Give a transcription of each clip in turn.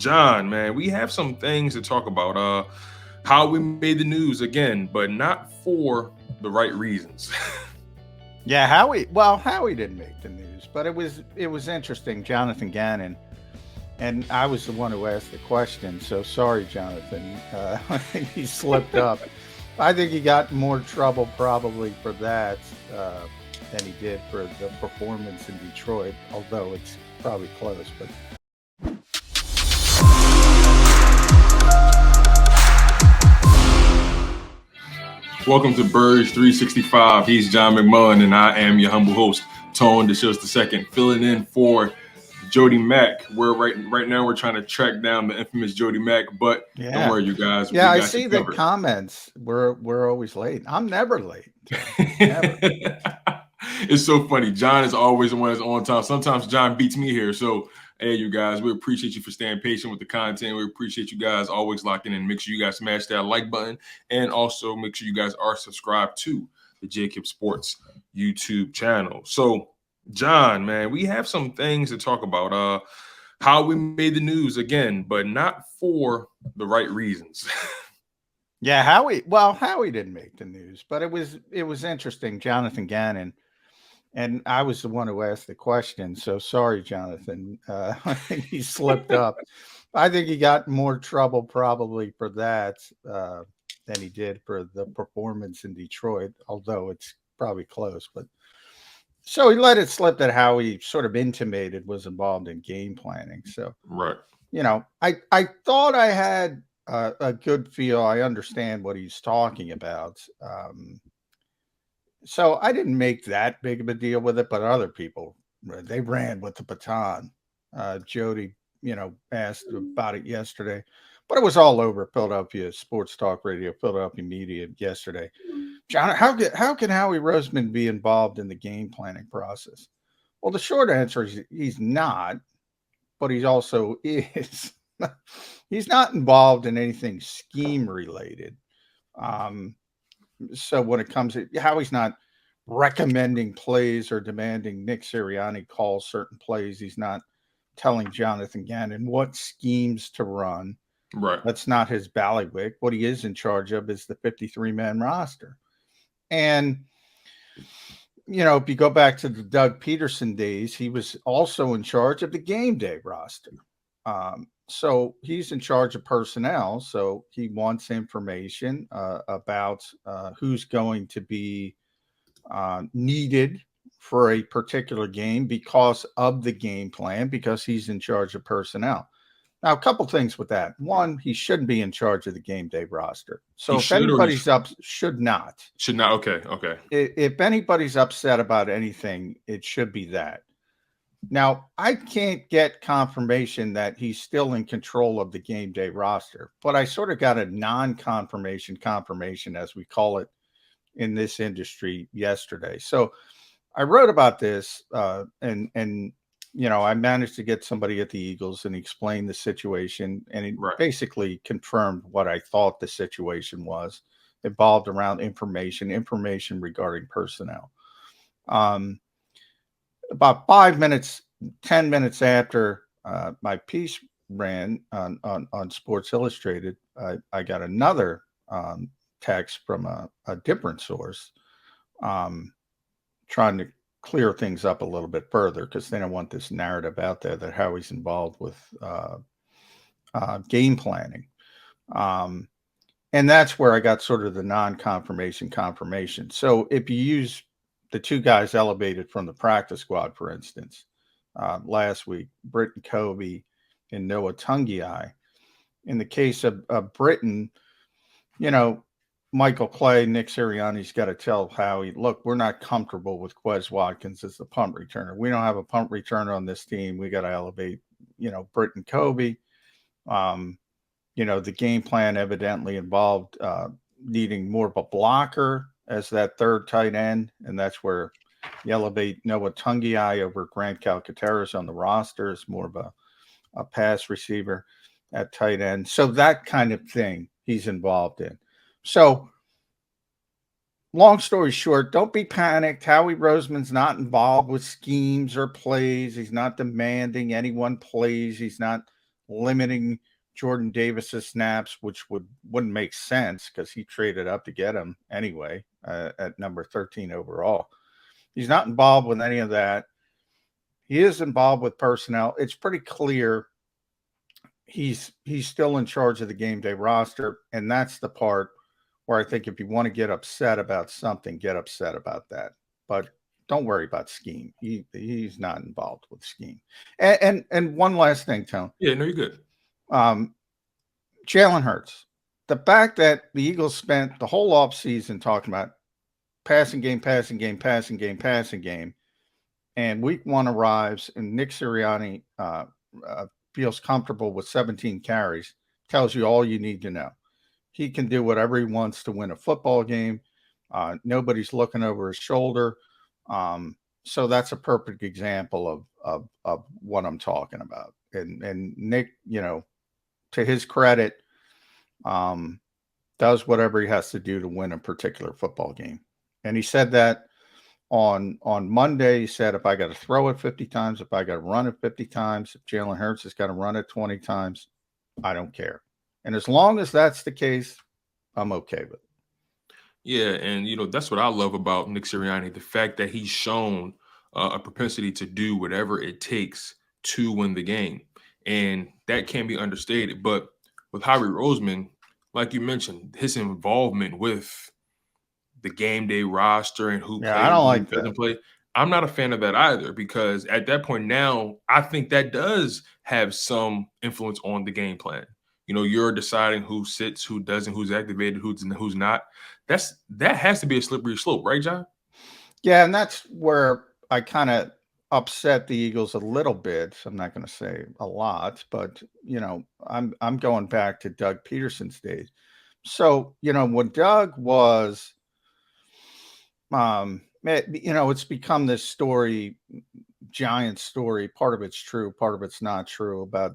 John, man, we have some things to talk about. How we made the news again, but not for the right reasons. Yeah, Howie didn't make the news, but it was interesting. Jonathan Gannon, and I was the one who asked the question. So sorry, Jonathan. I think he slipped up. I think he got more trouble probably for that than he did for the performance in Detroit. Although it's probably close, but Welcome to Burge 365. He's John McMullen, and I am your humble host, Tone DeShields II, filling in for Jody Mack. We're right now we're trying to track down the infamous Jody Mack, but don't worry, you guys. Yeah, we I got see you the covered. comments. We're always late. I'm never late. Never. It's so funny. John is always the one that's on time. Sometimes John beats me here. So, hey, you guys, we appreciate you for staying patient with the content. We appreciate you guys always locking in. Make sure you guys smash that like button, and also make sure you guys are subscribed to the JAKIB Sports YouTube channel. So, John, man, we have some things to talk about. How we made the news again, but not for the right reasons. Yeah, Howie didn't make the news, but it was interesting. Jonathan Gannon, and I was the one who asked the question. So sorry, Jonathan. I think he slipped up. I think he got more trouble probably for that than he did for the performance in Detroit. Although it's probably close, but so he let it slip that Howie sort of intimated was involved in game planning. So Right. I thought I had a good feel. I understand what he's talking about. So I didn't make that big of a deal with it, but other people, they ran with the baton. Jody, asked about it yesterday, but it was all over Philadelphia Sports Talk Radio, Philadelphia media yesterday. John, how can Howie Roseman be involved in the game planning process? Well, the short answer is he's not, but he also is. He's not involved in anything scheme related. Um, so when it comes to how he's not recommending plays or demanding Nick Sirianni call certain plays, he's not telling Jonathan Gannon what schemes to run. Right. That's not his ballywick. What he is in charge of is the 53-man roster. And if you go back to the Doug Peterson days, he was also in charge of the game day roster. So he's in charge of personnel. So he wants information about who's going to be needed for a particular game because of the game plan, because he's in charge of personnel. Now, a couple things with that. One, he shouldn't be in charge of the game day roster. So if anybody's should not. Should not. Okay. Okay. If anybody's upset about anything, it should be that. Now, I can't get confirmation that he's still in control of the game day roster, but I sort of got a non-confirmation confirmation, as we call it in this industry, yesterday. So I wrote about this, and I managed to get somebody at the Eagles and explain the situation, and it basically confirmed what I thought the situation was. It evolved around information regarding personnel. About 10 minutes after my piece ran on Sports Illustrated, I got another text from a different source trying to clear things up a little bit further, because they don't want this narrative out there that Howie's involved with game planning. And that's where I got sort of the non-confirmation confirmation. So if you use the two guys elevated from the practice squad, for instance, last week, Britton Kobe and Noah Tungiai. In the case of Britton, Michael Clay, Nick Sirianni's got to tell Howie, look, we're not comfortable with Quez Watkins as the punt returner. We don't have a punt returner on this team. We got to elevate, Britton Kobe. The game plan evidently involved needing more of a blocker as that third tight end, and that's where you elevate Noah Tungiai over Grant Calcaterra on the roster as more of a pass receiver at tight end. So that kind of thing he's involved in. So long story short, don't be panicked. Howie Roseman's not involved with schemes or plays. He's not demanding anyone plays. He's not limiting Jordan Davis's snaps, which wouldn't make sense because he traded up to get him anyway at number 13 overall. He's not involved with any of that. He is involved with personnel. It's pretty clear he's still in charge of the game day roster, and that's the part where I think if you want to get upset about something, get upset about that. But don't worry about scheme. He's not involved with scheme. And one last thing, Tone. Yeah, no, you're good. Jalen Hurts. The fact that the Eagles spent the whole offseason talking about passing game, passing game, passing game, passing game, and week one arrives and Nick Sirianni feels comfortable with 17 carries, tells you all you need to know. He can do whatever he wants to win a football game. Nobody's looking over his shoulder. So that's a perfect example of what I'm talking about. And Nick, to his credit, does whatever he has to do to win a particular football game. And he said that on Monday. He said, if I got to throw it 50 times, if I got to run it 50 times, if Jalen Hurts has got to run it 20 times, I don't care. And as long as that's the case, I'm okay with it. Yeah, and that's what I love about Nick Sirianni, the fact that he's shown a propensity to do whatever it takes to win the game, and that can't be understated. But with Howie Roseman, like you mentioned, his involvement with the game day roster and who plays, I don't like who doesn't that. play. I'm not a fan of that either, because at that point now, I think that does have some influence on the game plan. You're deciding who sits, who doesn't, who's activated, who's not. That has to be a slippery slope, right, John? Yeah, and that's where I kind of upset the Eagles a little bit. I'm not going to say a lot, but I'm going back to Doug Peterson's days. So when Doug was, it's become this story, giant story. Part of it's true, part of it's not true, about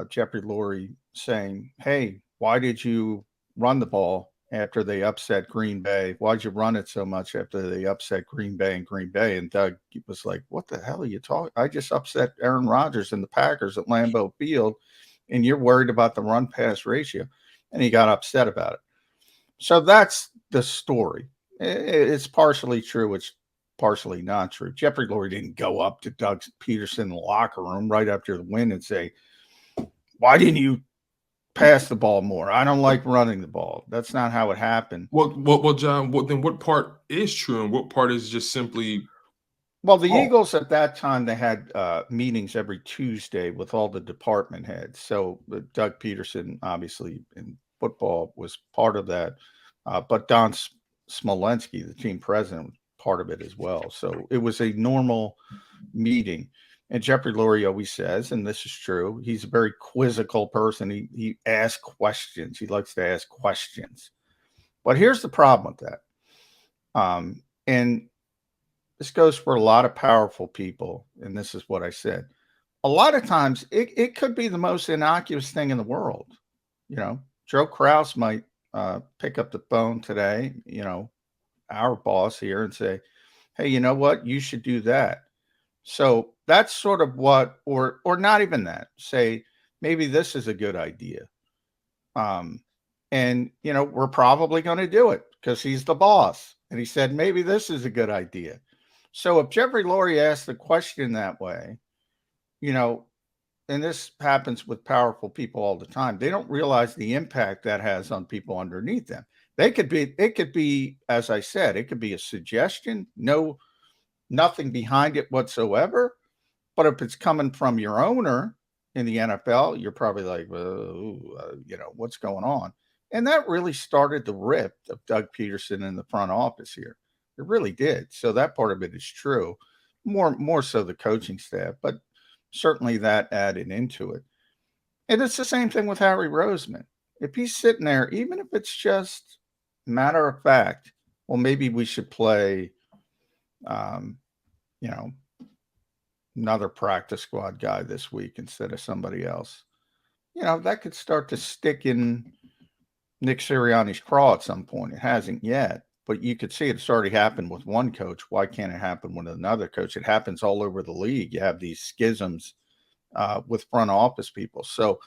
Jeffrey Lurie saying, "Hey, why did you run the ball after they upset Green Bay? Why'd you run it so much after they upset Green Bay and Green Bay?" And Doug was like, "What the hell are you talking? I just upset Aaron Rodgers and the Packers at Lambeau Field, and you're worried about the run-pass ratio." And he got upset about it. So that's the story. It's partially true. It's partially not true. Jeffrey Lurie didn't go up to Doug Peterson in the locker room right after the win and say, "Why didn't you pass the ball more? I don't like running the ball." That's not how it happened. Well, John. Then what part is true and what part is just simply? Well, the Eagles at that time, they had meetings every Tuesday with all the department heads. So Doug Peterson, obviously in football, was part of that, but Don Smolensky, the team president, was part of it as well. So it was a normal meeting. And Jeffrey Lurie always says, and this is true, he's a very quizzical person. He asks questions. He likes to ask questions. But here's the problem with that. And this goes for a lot of powerful people. And this is what I said. A lot of times it could be the most innocuous thing in the world. Joe Kraus might pick up the phone today, our boss here, and say, "Hey, you know what? You should do that." So that's sort of what, or not even that. Say, maybe this is a good idea. And we're probably going to do it because he's the boss. And he said, maybe this is a good idea. So if Jeffrey Lurie asked the question that way, and this happens with powerful people all the time, they don't realize the impact that has on people underneath them. It could be, as I said, it could be a suggestion, nothing behind it whatsoever. But if it's coming from your owner in the NFL, you're probably like, what's going on? And that really started the rift of Doug Peterson in the front office here. It really did. So that part of it is true. More so the coaching staff, but certainly that added into it. And it's the same thing with Howie Roseman. If he's sitting there, even if it's just matter of fact, well, maybe we should play, another practice squad guy this week instead of somebody else. That could start to stick in Nick Sirianni's craw at some point. It hasn't yet, but you could see it's already happened with one coach. Why can't it happen with another coach? It happens all over the league. You have these schisms with front office people. So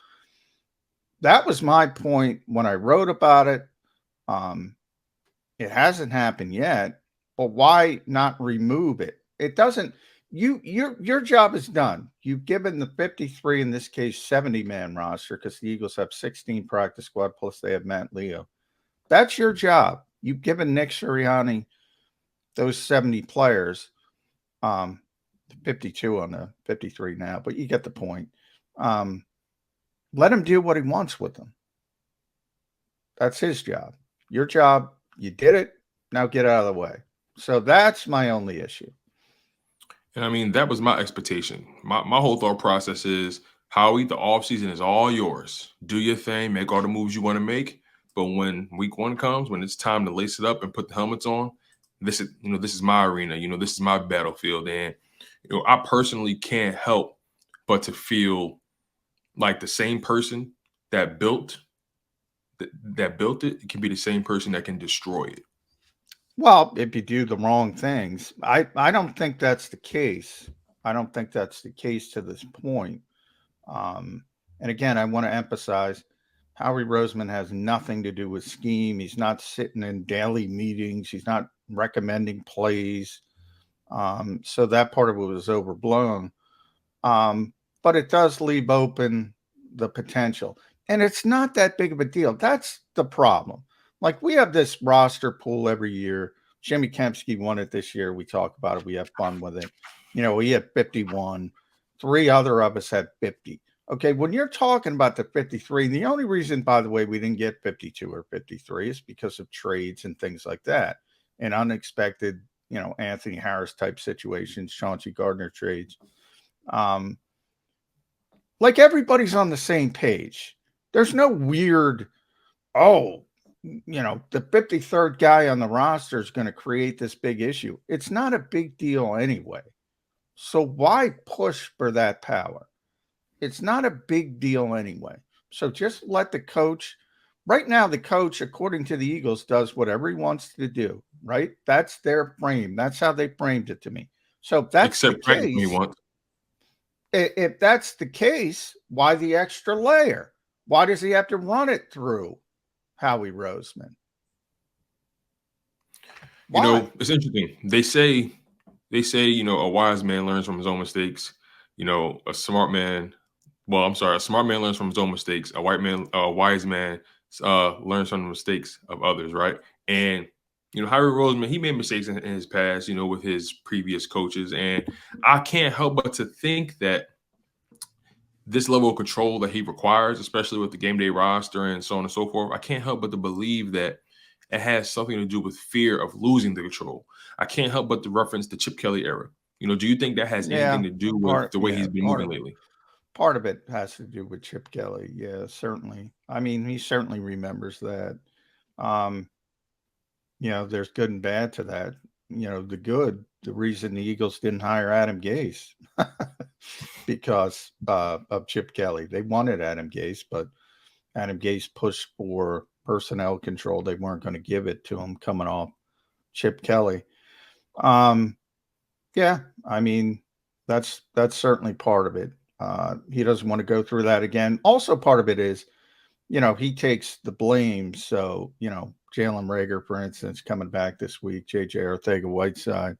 that was my point when I wrote about it. It hasn't happened yet, but why not remove it? It doesn't. Your job is done. You've given the 53, in this case 70-man roster, because the Eagles have 16 practice squad plus they have Matt Leo. That's your job. You've given Nick Sirianni those 70 players. 52 on the 53 now, but you get the point. Let him do what he wants with them. That's his job. Your job, you did it. Now get out of the way. So that's my only issue. And I mean, that was my expectation. My whole thought process is, Howie, the offseason is all yours. Do your thing, make all the moves you want to make. But when week one comes, when it's time to lace it up and put the helmets on, this is my arena. This is my battlefield. And I personally can't help but to feel like the same person that built it can be the same person that can destroy it. Well, if you do the wrong things, I don't think that's the case. I don't think that's the case to this point. And again, I want to emphasize, Howie Roseman has nothing to do with scheme. He's not sitting in daily meetings. He's not recommending plays. So that part of it was overblown. But it does leave open the potential. And it's not that big of a deal. That's the problem. Like, we have this roster pool every year. Jimmy Kempski won it this year. We talk about it. We have fun with it. We had 51. 3 other of us had 50. Okay, when you're talking about the 53, the only reason, by the way, we didn't get 52 or 53 is because of trades and things like that, and unexpected, Anthony Harris type situations, Chauncey Gardner trades. Like, everybody's on the same page. There's no weird, the 53rd guy on the roster is going to create this big issue. It's not a big deal anyway. So why push for that power? It's not a big deal anyway. So just let the coach. Right now, the coach, according to the Eagles, does whatever he wants to do, right? That's their frame. That's how they framed it to me. So if that's the case, if that's the case, why the extra layer? Why does he have to run it through Howie Roseman? Why? It's interesting. They say, a wise man learns from his own mistakes. A smart man learns from his own mistakes. A wise man learns from the mistakes of others, right? And Howie Roseman, he made mistakes in his past, with his previous coaches, and I can't help but to think that this level of control that he requires, especially with the game day roster and so on and so forth, I can't help but to believe that it has something to do with fear of losing the control. I can't help but to reference the Chip Kelly era. Do you think that has anything to do with the way he's been moving lately? Part of it has to do with Chip Kelly. Yeah, certainly. I mean, he certainly remembers that. There's good and bad to that. The reason the Eagles didn't hire Adam Gase because of Chip Kelly. They wanted Adam Gase, but Adam Gase pushed for personnel control. They weren't going to give it to him coming off Chip Kelly. Yeah, I mean, that's certainly part of it. He doesn't want to go through that again. Also, part of it is, he takes the blame. So, Jalen Reagor, for instance, coming back this week, JJ Arcega-Whiteside,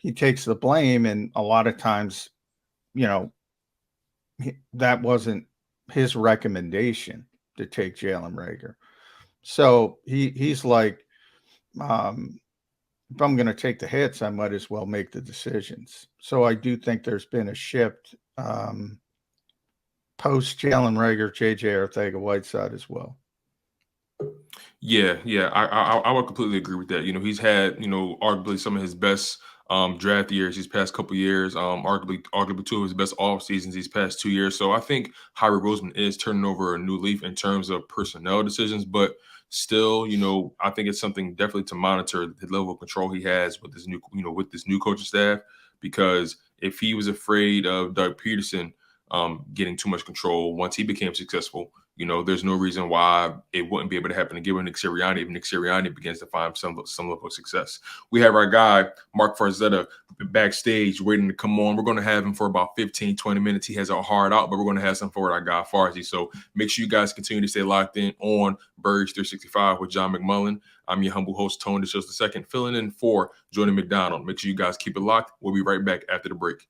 he takes the blame. And a lot of times, that wasn't his recommendation to take Jalen Reagor. So he's like, if I'm going to take the hits, I might as well make the decisions. So I do think there's been a shift post Jalen Reagor, JJ Arcega-Whiteside as well. Yeah, I would completely agree with that. He's had, arguably some of his best draft years these past couple years, arguably 2 of his best off seasons these past 2 years. So I think Howie Roseman is turning over a new leaf in terms of personnel decisions, but still, I think it's something definitely to monitor the level of control he has with this new, with this new coaching staff, because if he was afraid of Doug Peterson, getting too much control. Once he became successful, there's no reason why it wouldn't be able to happen again with Nick Sirianni if Nick Sirianni begins to find some level of success. We have our guy, Mark Farzetta, backstage waiting to come on. We're going to have him for about 15, 20 minutes. He has a hard out, but we're going to have some for our guy, Farzi. So make sure you guys continue to stay locked in on Burge 365 with John McMullen. I'm your humble host, Tony DeShills II, filling in for Jody McDonald. Make sure you guys keep it locked. We'll be right back after the break.